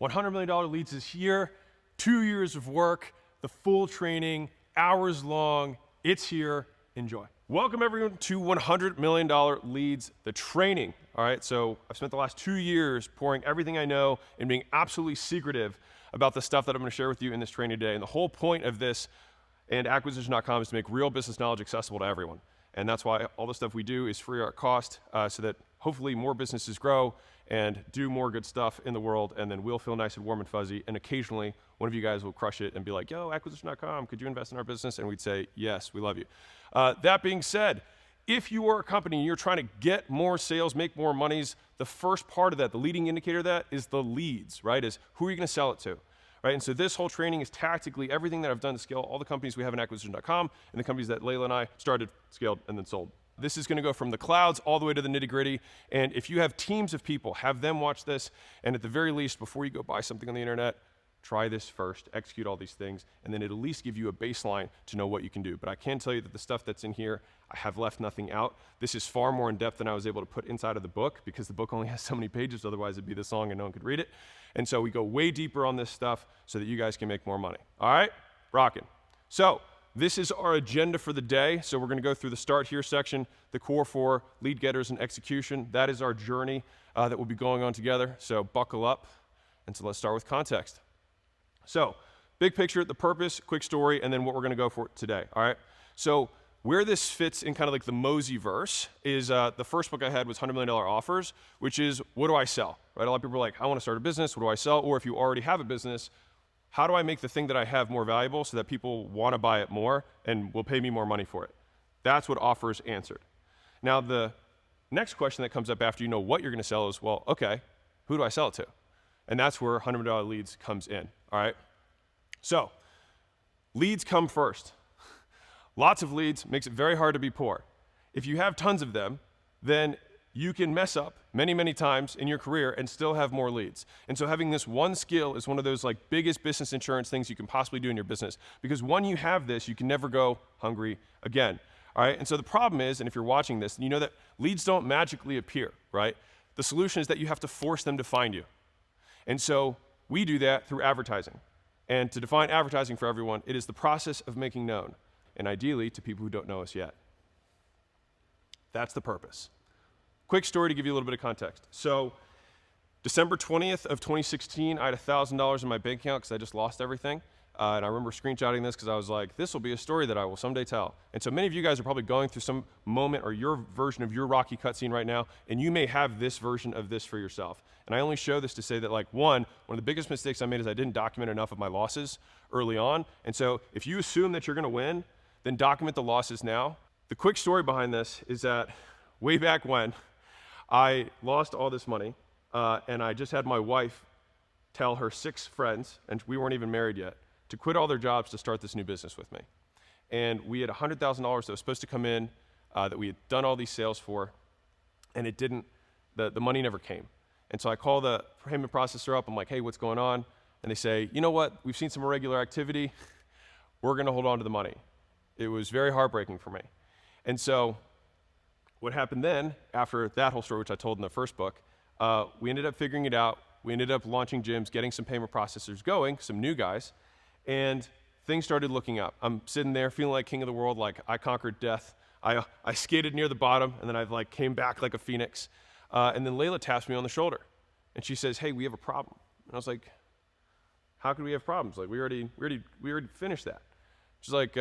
$100 million leads is here, 2 years of work, the full training, hours long, it's here, enjoy. Welcome everyone to $100 million Leads, the training. All right, so I've spent the last 2 years pouring everything I know and being absolutely secretive about the stuff that I'm gonna share with you in this training today. And the whole point of this and acquisition.com is to make real business knowledge accessible to everyone. And that's why all the stuff we do is free at cost, so that hopefully more businesses grow and do more good stuff in the world, and then we'll feel nice and warm and fuzzy, and occasionally one of you guys will crush it and be like, yo, acquisition.com, could you invest in our business? And we'd say, yes, we love you. That being said, if you are a company and you're trying to get more sales, make more monies, the first part of that, the leading indicator of that is the leads, right? Is who are you gonna sell it to? Right, and so this whole training is tactically everything that I've done to scale all the companies we have in acquisition.com and the companies that Layla and I started, scaled, and then sold. This is gonna go from the clouds all the way to the nitty gritty. And if you have teams of people, have them watch this. And at the very least, before you go buy something on the internet, try this first, execute all these things, and then it'll at least give you a baseline to know what you can do. But I can tell you that the stuff that's in here, I have left nothing out. This is far more in depth than I was able to put inside of the book because the book only has so many pages, otherwise it'd be this long and no one could read it. And so we go way deeper on this stuff so that you guys can make more money. All right, rockin'. So this is our agenda for the day. So we're gonna go through the start here section, the core for lead getters and execution. That is our journey that we'll be going on together. So buckle up. And so let's start with context. So, big picture, the purpose, quick story, and then what we're gonna go for today, all right? So, where this fits in kind of like the Hormozi verse is the first book I had was $100 Million Offers, which is, what do I sell, right? A lot of people are like, I wanna start a business, what do I sell? Or if you already have a business, how do I make the thing that I have more valuable so that people wanna buy it more and will pay me more money for it? That's what Offers answered. Now, the next question that comes up after you know what you're gonna sell is, well, okay, who do I sell it to? And that's where $100 Million Leads comes in, all right? So, leads come first. Lots of leads makes it very hard to be poor. If you have tons of them, then you can mess up many, many times in your career and still have more leads. And so having this one skill is one of those like biggest business insurance things you can possibly do in your business. Because when you have this, you can never go hungry again, all right? And so the problem is, and if you're watching this, you know that leads don't magically appear, right? The solution is that you have to force them to find you. And so we do that through advertising. And to define advertising for everyone, it is the process of making known, and ideally to people who don't know us yet. That's the purpose. Quick story to give you a little bit of context. So December 20th of 2016, I had $1,000 in my bank account because I just lost everything. And I remember screenshotting this because I was like, this will be a story that I will someday tell. And so many of you guys are probably going through some moment or your version of your Rocky cutscene right now, and you may have this version of this for yourself. And I only show this to say that, like, one of the biggest mistakes I made is I didn't document enough of my losses early on. And so if you assume that you're gonna win, then document the losses now. The quick story behind this is that way back when, I lost all this money, and I just had my wife tell her 6 friends, and we weren't even married yet, to quit all their jobs to start this new business with me. And we had $100,000 that was supposed to come in, that we had done all these sales for, and it didn't, the money never came. And so I call the payment processor up, I'm like, hey, what's going on? And they say, you know what, we've seen some irregular activity, we're gonna hold on to the money. It was very heartbreaking for me. And so what happened then, after that whole story, which I told in the first book, we ended up figuring it out, we ended up launching gyms, getting some payment processors going, some new guys, and things started looking up. I'm sitting there feeling like king of the world, like I conquered death. I skated near the bottom, and then I like came back like a phoenix. And then Layla taps me on the shoulder, and she says, hey, we have a problem. And I was like, how could we have problems? Like we already finished that. She's like,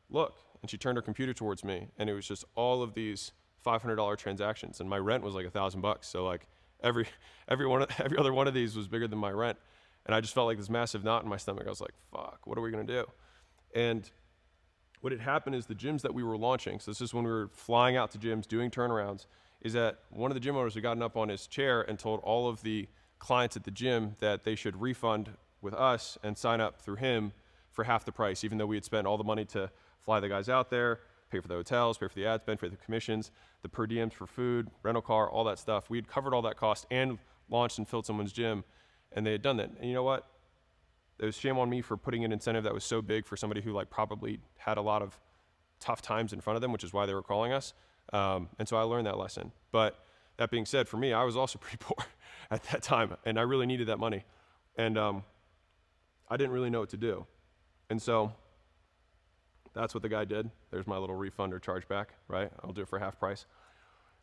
look. And she turned her computer towards me, and it was just all of these $500 transactions, and my rent was like $1,000. So like every other one of these was bigger than my rent. And I just felt like this massive knot in my stomach. I was like, fuck, what are we gonna do? And what had happened is the gyms that we were launching, so this is when we were flying out to gyms, doing turnarounds, is that one of the gym owners had gotten up on his chair and told all of the clients at the gym that they should refund with us and sign up through him for half the price, even though we had spent all the money to fly the guys out there, pay for the hotels, pay for the ad spend, pay for the commissions, the per diems for food, rental car, all that stuff. We had covered all that cost and launched and filled someone's gym, and they had done that. And you know what? It was shame on me for putting an incentive that was so big for somebody who like probably had a lot of tough times in front of them, which is why they were calling us. And so I learned that lesson. But that being said, for me, I was also pretty poor at that time, and I really needed that money. And I didn't really know what to do. And so that's what the guy did. There's my little refund or chargeback, right? I'll do it for half price.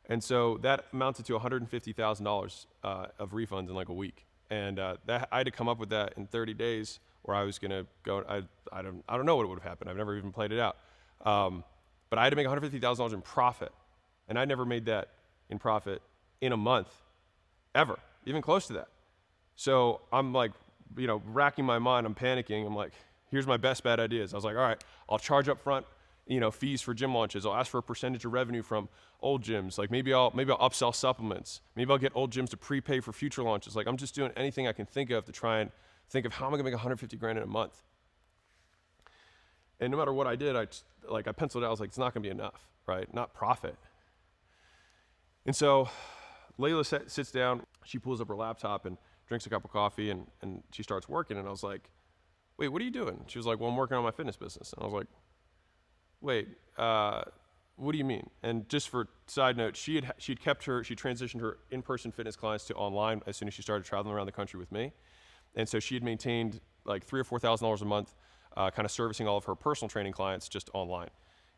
And so that amounted to $150,000 of refunds in like a week. And I had to come up with that in 30 days, or I was gonna go. I don't know what would have happened. I've never even played it out. But I had to make $150,000 in profit, and I never made that in profit in a month, ever, even close to that. So I'm like, racking my mind. I'm panicking. I'm like, here's my best bad ideas. I was like, all right, I'll charge up front, fees for gym launches. I'll ask for a percentage of revenue from old gyms. Like maybe I'll upsell supplements. Maybe I'll get old gyms to prepay for future launches. Like I'm just doing anything I can think of to try and think of how am I gonna make 150 grand in a month. And no matter what I did, I penciled out. I was like, it's not gonna be enough, right? Not profit. And so Layla sits down. She pulls up her laptop and drinks a cup of coffee, and she starts working. And I was like, wait, what are you doing? She was like, well, I'm working on my fitness business. And I was like, wait, what do you mean? And just for side note, she transitioned her in-person fitness clients to online as soon as she started traveling around the country with me. And so she had maintained like $3,000 or $4,000 a month, kind of servicing all of her personal training clients just online.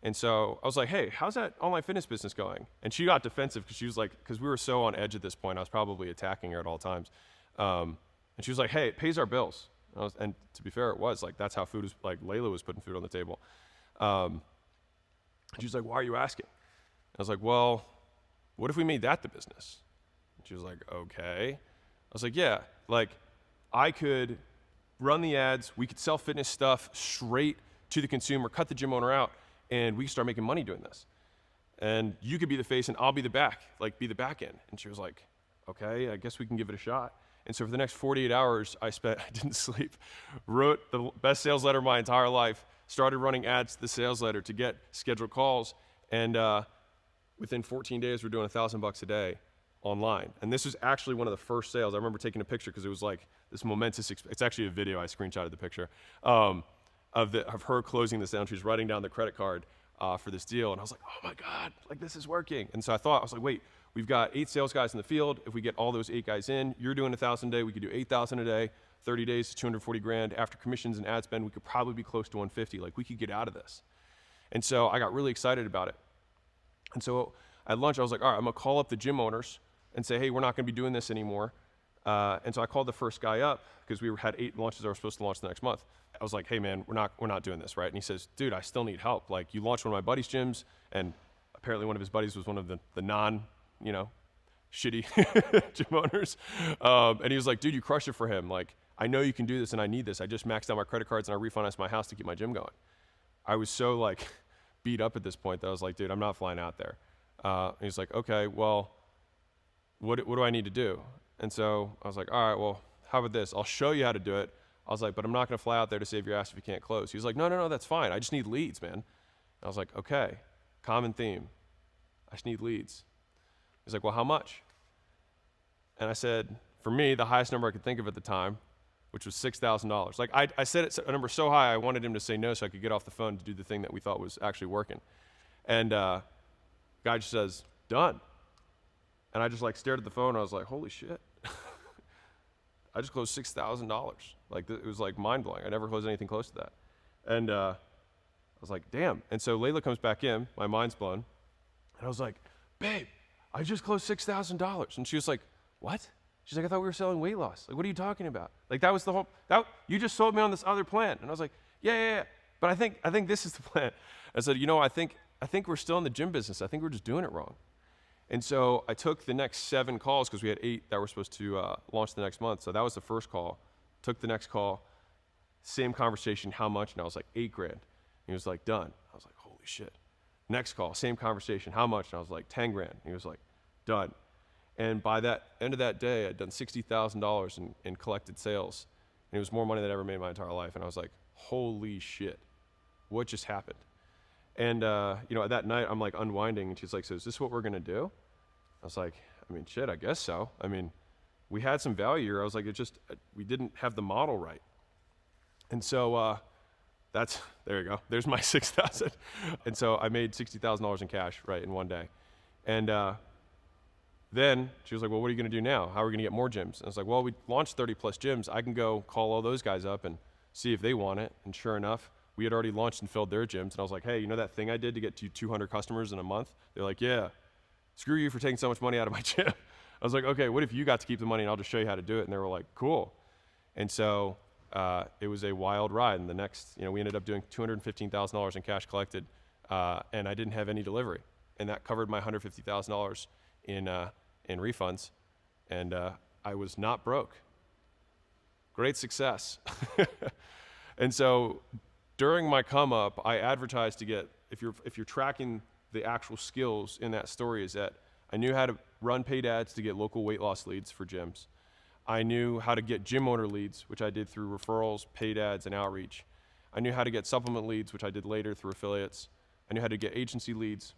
And so I was like, hey, how's that online fitness business going? And she got defensive because she was like, because we were so on edge at this point, I was probably attacking her at all times. And she was like, hey, it pays our bills. And to be fair, it was like, that's how food is, like Layla was putting food on the table. She was like, why are you asking? I was like, well, what if we made that the business? And she was like, okay. I was like, yeah, like I could run the ads, we could sell fitness stuff straight to the consumer, cut the gym owner out, and we could start making money doing this. And you could be the face and I'll be the back, like be the back end. And she was like, okay, I guess we can give it a shot. And so for the next 48 hours, I didn't sleep, wrote the best sales letter of my entire life, started running ads to the sales letter to get scheduled calls. And within 14 days, we're doing $1,000 a day online. And this was actually one of the first sales. I remember taking a picture because it was like this momentous, it's actually a video, I screenshotted the picture, of her closing this down. She was writing down the credit card for this deal. And I was like, oh my God, like this is working. And so I was like, wait, we've got 8 sales guys in the field. If we get all those 8 guys in, you're doing 1,000 a day, we could do 8,000 a day, 30 days, 240 grand. After commissions and ad spend, we could probably be close to 150. Like we could get out of this. And so I got really excited about it. And so at lunch, I was like, all right, I'm gonna call up the gym owners and say, hey, we're not gonna be doing this anymore. And so I called the first guy up because we had 8 launches that were supposed to launch the next month. I was like, hey man, we're not doing this, right? And he says, dude, I still need help. Like you launched one of my buddy's gyms, and apparently one of his buddies was one of the non, shitty gym owners. And he was like, dude, you crushed it for him. Like, I know you can do this and I need this. I just maxed out my credit cards and I refinanced my house to keep my gym going. I was so like beat up at this point that I was like, dude, I'm not flying out there. And he's like, okay, well, what do I need to do? And so I was like, all right, well, how about this? I'll show you how to do it. I was like, but I'm not gonna fly out there to save your ass if you can't close. He was like, no, that's fine. I just need leads, man. And I was like, okay, common theme. I just need leads. He's like, well, how much? And I said, for me, the highest number I could think of at the time, which was $6,000. Like I said it a number so high, I wanted him to say no so I could get off the phone to do the thing that we thought was actually working. And guy just says, done. And I just like stared at the phone. And I was like, holy shit. I just closed $6,000. Like it was like mind blowing. I never closed anything close to that. And I was like, damn. And so Layla comes back in, my mind's blown. And I was like, babe, I just closed $6,000. And she was like, what? She's like, I thought we were selling weight loss. Like, what are you talking about? Like that was the whole, you just sold me on this other plan. And I was like, yeah. But I think this is the plan. I said, I think we're still in the gym business. I think we're just doing it wrong. And so I took the next 7 calls because we had 8 that were supposed to launch the next month. So that was the first call. Took the next call, same conversation, how much? And I was like, 8 grand. He was like, done. I was like, holy shit. Next call, same conversation, how much? And I was like, 10 grand. He was like, done. And by that end of that day, I'd done $60,000 in collected sales. And it was more money than I ever made in my entire life. And I was like, holy shit, what just happened? And, that night I'm like unwinding and she's like, so is this what we're gonna do? I was like, shit, I guess so. We had some value here. I was like, we didn't have the model right. And so there you go. There's my 6,000. And so I made $60,000 in cash, right, in one day. And Then she was like, well, what are you going to do now? How are we going to get more gyms? And I was like, well, we launched 30 plus gyms. I can go call all those guys up and see if they want it. And sure enough, we had already launched and filled their gyms. And I was like, hey, you know that thing I did to get to 200 customers in a month? They're like, yeah, screw you for taking so much money out of my gym. I was like, okay, what if you got to keep the money and I'll just show you how to do it? And they were like, cool. And so it was a wild ride. And the next, we ended up doing $215,000 in cash collected, and I didn't have any delivery. And that covered my $150,000 in refunds. And I was not broke. Great success. And so during my come up, I advertised to get, if you're tracking the actual skills in that story, is that I knew how to run paid ads to get local weight loss leads for gyms. I knew how to get gym owner leads, which I did through referrals, paid ads, and outreach. I knew how to get supplement leads, which I did later through affiliates. I knew how to get agency leads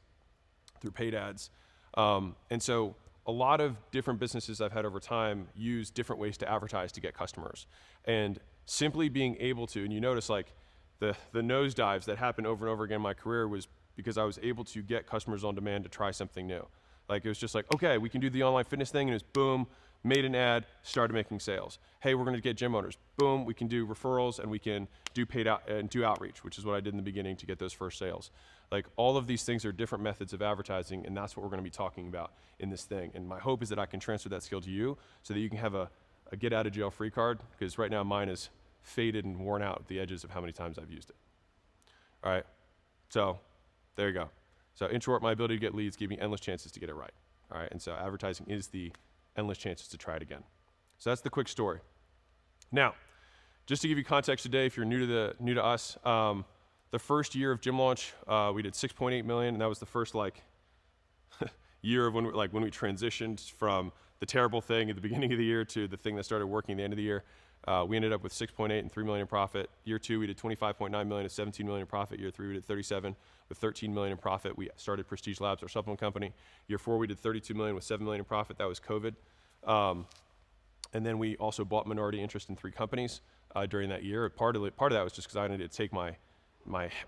through paid ads. And so a lot of different businesses I've had over time use different ways to advertise to get customers. And simply being able to, and you notice like the nosedives that happened over and over again in my career was because I was able to get customers on demand to try something new. Like it was just like, okay, we can do the online fitness thing, and it was boom, made an ad, started making sales. Hey, we're gonna get gym owners. Boom, we can do referrals and we can do paid out and do outreach, which is what I did in the beginning to get those first sales. Like all of these things are different methods of advertising, and that's what we're gonna be talking about in this thing. And my hope is that I can transfer that skill to you so that you can have a get out of jail free card, because right now mine is faded and worn out at the edges of how many times I've used it. All right, so there you go. So in short, my ability to get leads gave me endless chances to get it right. All right, and so advertising is the endless chances to try it again. So that's the quick story. Now, just to give you context today, if you're new to us, the first year of gym launch, we did 6.8 million, and that was the first year of when we transitioned from the terrible thing at the beginning of the year to the thing that started working at the end of the year. We ended up with 6.8 and 3 million in profit. Year 2, we did 25.9 million and 17 million in profit. Year 3, we did 37 with 13 million in profit. We started Prestige Labs, our supplement company. Year 4, we did 32 million with 7 million in profit. That was COVID. And then we also bought minority interest in 3 companies during that year. Part of that was just because I needed to take my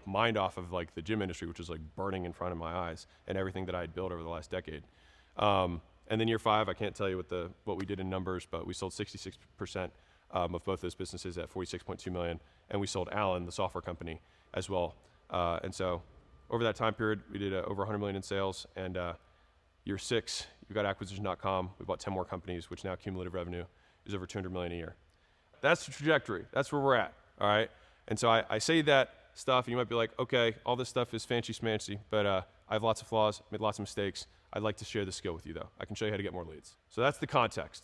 mind off of like the gym industry, which was like burning in front of my eyes, and everything that I had built over the last decade. And then year 5, I can't tell you what we did in numbers, but we sold 66% of both those businesses at 46.2 million, and we sold Allen, the software company, as well. And so over that time period, we did over 100 million in sales. And year 6, we got acquisition.com. We bought 10 more companies, which now cumulative revenue is over 200 million a year. That's the trajectory. That's where we're at. All right. And so I say that stuff, and you might be like, okay, all this stuff is fancy schmancy, but I have lots of flaws, made lots of mistakes. I'd like to share the skill with you, though. I can show you how to get more leads. So that's the context.